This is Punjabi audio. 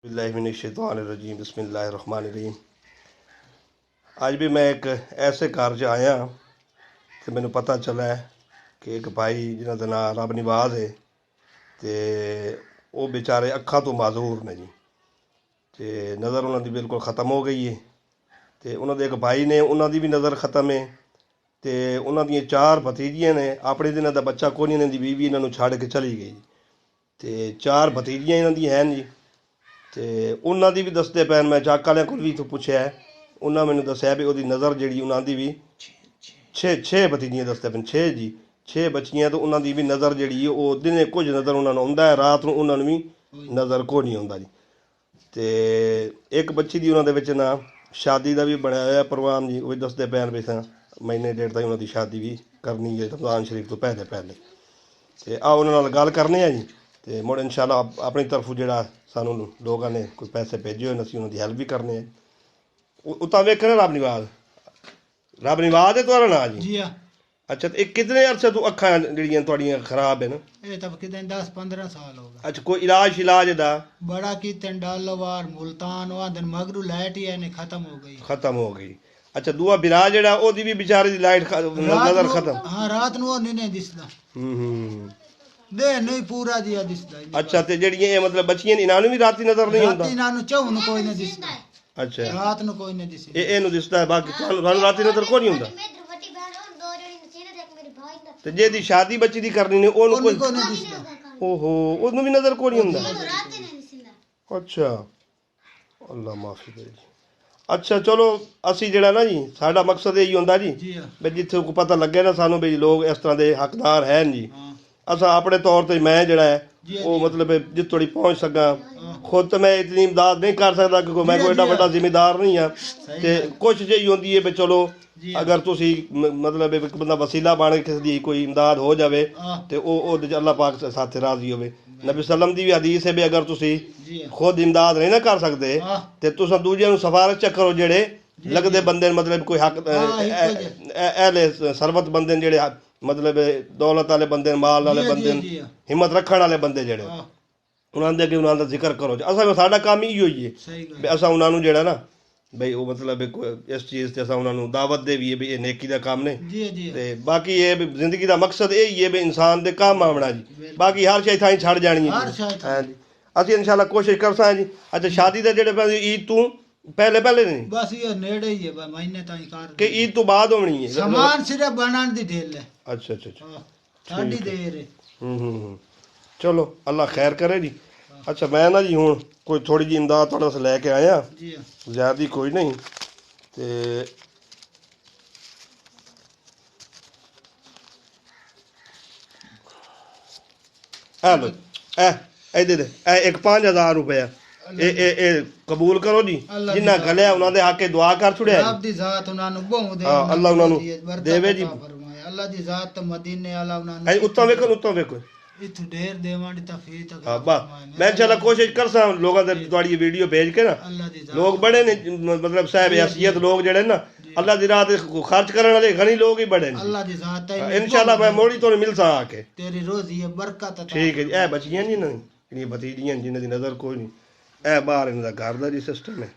बिस्मिल्लाहिर्रहमानिर्रहीम बिस्मिल्लाहिर्रहमानिर्रहीम। आज भी मैं एक ऐसे घर 'ਚ आया ਤੇ ਮੈਨੂੰ ਪਤਾ ਚੱਲਿਆ ਕਿ ਇੱਕ ਭਾਈ ਜਿਨ੍ਹਾਂ ਦਾ ਨਾਂ ਰੱਬ ਨਿਵਾਜ਼ ਹੈ ਤੇ ਉਹ बेचारे ਅੱਖਾਂ ਤੋਂ ਮਾਜ਼ੂਰ ਨੇ ਜੀ ਤੇ ਨਜ਼ਰ ਉਹਨਾਂ ਦੀ ਬਿਲਕੁਲ ख़त्म ਹੋ ਗਈ ਹੈ ਤੇ ਉਹਨਾਂ ਦੇ ਇੱਕ ਭਾਈ ਨੇ ਉਹਨਾਂ ਦੀ ਵੀ ਨਜ਼ਰ ख़त्म ਹੈ ਤੇ ਉਹਨਾਂ ਦੀਆਂ 4 ਭਤੀਜੀਆਂ ਨੇ। ਆਪਣੇ ਦਿਨਾਂ ਦਾ ਬੱਚਾ ਕੋਈ ਨਹੀਂ, ਇਹਨਾਂ ਦੀ ਬੀਵੀ ਇਹਨਾਂ ਨੂੰ ਛੱਡ ਕੇ ਚਲੀ ਗਈ ਤੇ 4 ਭਤੀਜੀਆਂ ਇਹਨਾਂ ਦੀਆਂ ਹਨ ਜੀ। ਤੇ ਉਹਨਾਂ ਦੀ ਵੀ ਦੱਸਦੇ ਪੈਣ, ਮੈਂ ਚੱਕ ਵਾਲਿਆਂ ਕੋਲ ਵੀ ਤੋਂ ਪੁੱਛਿਆ, ਉਹਨਾਂ ਮੈਨੂੰ ਦੱਸਿਆ ਵੀ ਉਹਦੀ ਨਜ਼ਰ ਜਿਹੜੀ ਉਹਨਾਂ ਦੀ ਵੀ 6 ਭਤੀਜੀਆਂ ਦੱਸਦੇ ਪੈਣ, 6 ਜੀ 6 ਬੱਚੀਆਂ। ਤੇ ਉਹਨਾਂ ਦੀ ਵੀ ਨਜ਼ਰ ਜਿਹੜੀ ਉਹ ਦਿਨੇ ਕੁਝ ਨਜ਼ਰ ਉਹਨਾਂ ਨੂੰ ਆਉਂਦਾ ਹੈ, ਰਾਤ ਨੂੰ ਉਹਨਾਂ ਨੂੰ ਵੀ ਨਜ਼ਰ ਕੋਈ ਨਹੀਂ ਆਉਂਦਾ ਜੀ। ਤੇ ਇੱਕ ਬੱਚੀ ਦੀ ਉਹਨਾਂ ਦੇ ਵਿੱਚ ਨਾ ਸ਼ਾਦੀ ਦਾ ਵੀ ਬਣਿਆ ਹੋਇਆ ਪ੍ਰੋਗਰਾਮ ਜੀ, ਉਹ ਵੀ ਦੱਸਦੇ ਪੈਣ ਵੀ ਮਹੀਨੇ ਡੇਢ ਤਾਈਂ ਉਹਨਾਂ ਦੀ ਸ਼ਾਦੀ ਵੀ ਕਰਨੀ ਹੈ ਰਮਜ਼ਾਨ ਸ਼ਰੀਫ ਤੋਂ ਪਹਿਲੇ ਪਹਿਲੇ। ਤੇ ਆ ਉਹਨਾਂ ਨਾਲ ਗੱਲ ਕਰਨੇ ਆ ਜੀ ਤੇ ਮੁੜ ਇਨਸ਼ਾਅੱਲਾ ਆਪਣੀ ਤਰਫੋਂ ਜਿਹੜਾ ਸਾਨੂੰ ਲੋਕਾਂ ਨੇ ਕੋਈ ਪੈਸੇ ਭੇਜੇ ਹੋਏ ਨੇ ਅਸੀਂ ਉਹਨਾਂ ਦੀ ਹੈਲਪ ਵੀ ਕਰਨੇ ਆ। ਉਤਾਂ ਵੇਖਣਾ ਰੱਬ ਨਿਵਾਜ਼ ਹੈ ਤੁਹਾਡਾ ਨਾਂ ਜੀ? ਜੀ ਆ। ਅੱਛਾ, ਤੇ ਇਹ ਕਿਤਨੇ ਅਰਸੇ ਤੋਂ ਅੱਖਾਂ ਜਿਹੜੀਆਂ ਤੁਹਾਡੀਆਂ ਖਰਾਬ ਹਨ? ਇਹ ਤਾਂ ਕਿਤੇ 10-15 ਸਾਲ ਹੋ ਗਏ। ਅੱਛਾ, ਕੋਈ ਇਲਾਜ ਦਾ? ਬੜਾ ਕੀਤੇ ਡਾਲੋਵਾਰ ਮੁਲਤਾਨ ਉਹ ਦਿਨ ਮਗਰੂ ਲਾਈਟ ਹੀ ਇਹਨੇ ਖਤਮ ਹੋ ਗਈ। ਅੱਛਾ, ਦੂਆ ਬਿਰਾ ਜਿਹੜਾ ਉਹਦੀ ਵੀ ਵਿਚਾਰੇ ਦੀ ਲਾਈਟ ਨਜ਼ਰ ਖਤਮ? ਹਾਂ, ਰਾਤ ਨੂੰ ਉਹ ਨਹੀਂ ਦਿਸਦਾ। ਦੇ ਨਹੀਂ ਪੂਰਾ ਜਿਹਾ ਦਿਸਦਾ। ਅੱਛਾ, ਤੇ ਜਿਹੜੀਆਂ ਇਹ ਮਤਲਬ ਬੱਚੀਆਂ ਨੇ ਇਹਨਾਂ ਨੂੰ ਵੀ ਰਾਤੀ ਨਜ਼ਰ ਨਹੀਂ ਹੁੰਦਾ? ਇਹਨਾਂ ਨੂੰ ਚਾਹ ਨੂੰ ਕੋਈ ਨਹੀਂ ਦਿਸਦਾ। ਅੱਛਾ, ਰਾਤ ਨੂੰ ਕੋਈ ਨਹੀਂ ਦਿਸਦਾ। ਇਹਨੂੰ ਦਿਸਦਾ ਹੈ, ਬਾਕੀ ਤੁਹਾਨੂੰ ਰਾਤੀ ਨਜ਼ਰ ਕੋਈ ਨਹੀਂ ਹੁੰਦਾ। ਤੇ ਜਿਹਦੀ ਸ਼ਾਦੀ ਬੱਚੀ ਦੀ ਕਰਨੀ ਨੇ ਉਹਨੂੰ ਕੋਈ ਨਹੀਂ ਦਿਸਦਾ। ਓਹੋ, ਉਹਨੂੰ ਵੀ ਨਜ਼ਰ ਕੋਈ ਨਹੀਂ ਹੁੰਦਾ। ਅੱਛਾ, ਅੱਲਾ ਮਾਫੀ ਕਰੇ ਜੀ। ਅੱਛਾ, ਚਲੋ ਅਸੀਂ ਜਿਹੜਾ ਨਾ ਜੀ ਸਾਡਾ ਮਕਸਦ ਇਹੀ ਹੁੰਦਾ ਜੀ ਵੀ ਜਿੱਥੇ ਕੋਈ ਪਤਾ ਲੱਗੇ ਨਾ ਸਾਨੂੰ ਵੀ ਲੋਕ ਇਸ ਤਰ੍ਹਾਂ ਦੇ ਹੱਕਦਾਰ ਹਨ ਜੀ, ਅਸਾਂ ਆਪਣੇ ਤੌਰ ਤੇ ਮੈਂ ਜਿਹੜਾ ਹੈ ਉਹ ਮਤਲਬ ਜਿੱਥੇ ਥੋੜੀ ਪਹੁੰਚ ਸਕਾਂ। ਖੁਦ ਤਾਂ ਮੈਂ ਇਤਨੀ ਇਮਦਾਦ ਨਹੀਂ ਕਰ ਸਕਦਾ ਕਿਉਂਕਿ ਮੈਂ ਕੋਈ ਏਡਾ ਵੱਡਾ ਜ਼ਿੰਮੇਦਾਰ ਨਹੀਂ ਹਾਂ। ਤੇ ਕੋਸ਼ਿਸ਼ ਇਹੀ ਹੁੰਦੀ ਹੈ ਵੀ ਚਲੋ ਅਗਰ ਤੁਸੀਂ ਮਤਲਬ ਇੱਕ ਬੰਦਾ ਵਸੀਲਾ ਬਣ ਕੇ ਕਿਸੇ ਦੀ ਕੋਈ ਇਮਦਾਦ ਹੋ ਜਾਵੇ ਤੇ ਉਹ ਉਹਦੇ 'ਚ ਅੱਲਾਹ ਪਾਕ ਸਾਥੇ ਰਾਜ਼ੀ ਹੋਵੇ। ਨਬੀ ਸੱਲਮ ਦੀ ਵੀ ਹਦੀਸ ਹੈ ਵੀ ਅਗਰ ਤੁਸੀਂ ਖੁਦ ਇਮਦਾਦ ਨਹੀਂ ਨਾ ਕਰ ਸਕਦੇ ਤੇ ਤੁਸੀਂ ਦੂਜਿਆਂ ਨੂੰ ਸਿਫਾਰਿਸ਼ ਚ ਕਰੋ ਜਿਹੜੇ ਲੱਗਦੇ ਬੰਦੇ ਮਤਲਬ ਕੋਈ ਹੱਕ ਅਹਿਲੇ ਸਰਬਤ ਬੰਦੇ ਨੇ, ਜਿਹੜੇ ਮਤਲਬ ਦੌਲਤ ਵਾਲੇ ਬੰਦੇ, ਮਾਲ ਵਾਲੇ ਬੰਦੇ, ਹਿੰਮਤ ਰੱਖਣ ਵਾਲੇ ਬੰਦੇ, ਜਿਹੜੇ ਉਹਨਾਂ ਦੇ ਅੱਗੇ ਉਹਨਾਂ ਦਾ ਜ਼ਿਕਰ ਕਰੋ। ਅਸਾਂ ਸਾਡਾ ਕੰਮ ਹੀ ਹੋਈ ਹੈ ਵੀ ਅਸਾਂ ਉਹਨਾਂ ਨੂੰ ਜਿਹੜਾ ਨਾ ਬਈ ਉਹ ਮਤਲਬ ਇਸ ਚੀਜ਼ ਤੇ ਅਸਾਂ ਉਹਨਾਂ ਨੂੰ ਦਾਵਤ ਦੇ ਵੀ ਹੈ ਵੀ ਇਹ ਨੇਕੀ ਦਾ ਕੰਮ ਨੇ। ਤੇ ਬਾਕੀ ਇਹ ਵੀ ਜ਼ਿੰਦਗੀ ਦਾ ਮਕਸਦ ਇਹ ਹੀ ਹੈ ਵੀ ਇਨਸਾਨ ਦੇ ਕੰਮ ਆਉਣਾ ਜੀ, ਬਾਕੀ ਹਰ ਸ਼ੈ ਥਾਂ ਛੱਡ ਜਾਣੀ ਹੈ। ਹਾਂਜੀ, ਅਸੀਂ ਇਨਸ਼ਾਅੱਲਾ ਕੋਸ਼ਿਸ਼ ਕਰਸਾਂ ਜੀ। ਅੱਛਾ, ਸ਼ਾਦੀ ਦੇ ਜਿਹੜੇ ਪੈਸੇ ਈਦ ਤੋਂ ਪਹਿਲੇ ਨਹੀਂ? ਬਸ ਇਹ ਨੇੜੇ ਹੀ ਹੈ, ਮਹੀਨੇ ਤਾਈਂ ਕਰ ਕਿ ਈਦ ਤੋਂ ਬਾਅਦ ਹੋਣੀ ਹੈ? ਸਮਾਨ ਸਿਰਫ ਬਣਾਉਣ ਦੀ ਢੇਲ ਹੈ। ਅੱਛਾ, ਸਾਡੀ ਦੇਰ ਹੈ। ਚਲੋ ਅੱਲਾ ਖੈਰ ਕਰੇ ਜੀ। ਅੱਛਾ, ਮੈਂ ਨਾ ਜੀ ਹੁਣ ਕੋਈ ਥੋੜੀ ਜਿਹੀ ਇਮਦਾਦ ਤੁਹਾਡੇ ਵਾਸਤੇ ਲੈ ਕੇ ਆਇਆ ਜੀ, ਜ਼ਿਆਦਾ ਕੋਈ ਨਹੀਂ। ਤੇ ਲੋ ਇਹ ਦੇ ਇੱਕ 5000 ਰੁਪਇਆ ਇਹ ਕਬੂਲ ਕਰੋ ਜੀ। ਜਿੰਨਾ ਗਲਿਆ ਉਹਨਾਂ ਦੇ ਹੱਕੇ ਦੁਆ ਕਰ ਛੁੜਿਆ। ਰੱਬ ਦੀ ਜ਼ਾਤ ਉਹਨਾਂ ਨੂੰ ਬਹੁ ਦੇ, ਅੱਲਾ ਉਹਨਾਂ ਨੂੰ ਦੇਵੇ ਜੀ। ਅੱਲਾ ਦੀ ਜ਼ਾਤ ਮਦੀਨੇ ਵਾਲਾ ਉਹਨਾਂ ਨੂੰ ਉੱਤੋਂ ਵੇਖੋ ਇਥੋਂ ਢੇਰ ਦੇਵਾਂ ਦੀ ਤਫੀਤ। ਹਾਂ ਬਸ ਮੈਂ ਇਨਸ਼ਾਅੱਲਾ ਕੋਸ਼ਿਸ਼ ਕਰਸਾਂ ਲੋਕਾਂ ਦੇ ਤੁਹਾਡੀ ਵੀਡੀਓ ਭੇਜ ਕੇ ਨਾ। ਲੋਕ ਬੜੇ ਨੇ ਮਤਲਬ ਸਾਹਿਬ ਹਸੀਅਤ ਲੋਕ ਜਿਹੜੇ ਨਾ ਅੱਲਾ ਦੀ ਰਾਹ ਤੇ ਖਰਚ ਕਰਨ ਵਾਲੇ ਘਣੀ ਲੋਕ ਹੀ ਬੜੇ ਨੇ। ਅੱਲਾ ਦੀ ਜ਼ਾਤ ਹੈ ਇਨਸ਼ਾਅੱਲਾ ਮੈਂ ਮੋੜੀ ਤੋਂ ਮਿਲਸਾਂ ਆ ਕੇ। ਤੇਰੀ ਰੋਜ਼ੀ ਬਰਕਤ। ਠੀਕ ਹੈ ਜੀ। ਇਹ ਬੱਚੀਆਂ ਨਹੀਂ ਇਹਨਾਂ ਜਿਹੜੀਆਂ ਭਤੀਜੀਆਂ ਜਿਨ੍ਹਾਂ ਦੀ ਨਜ਼ਰ ਕੋਈ ਨਹੀਂ, ਇਹ ਬਾਹਰ ਇਹਨਾਂ ਦਾ ਘਰ ਦਾ ਜੀ ਸਿਸਟਮ ਹੈ।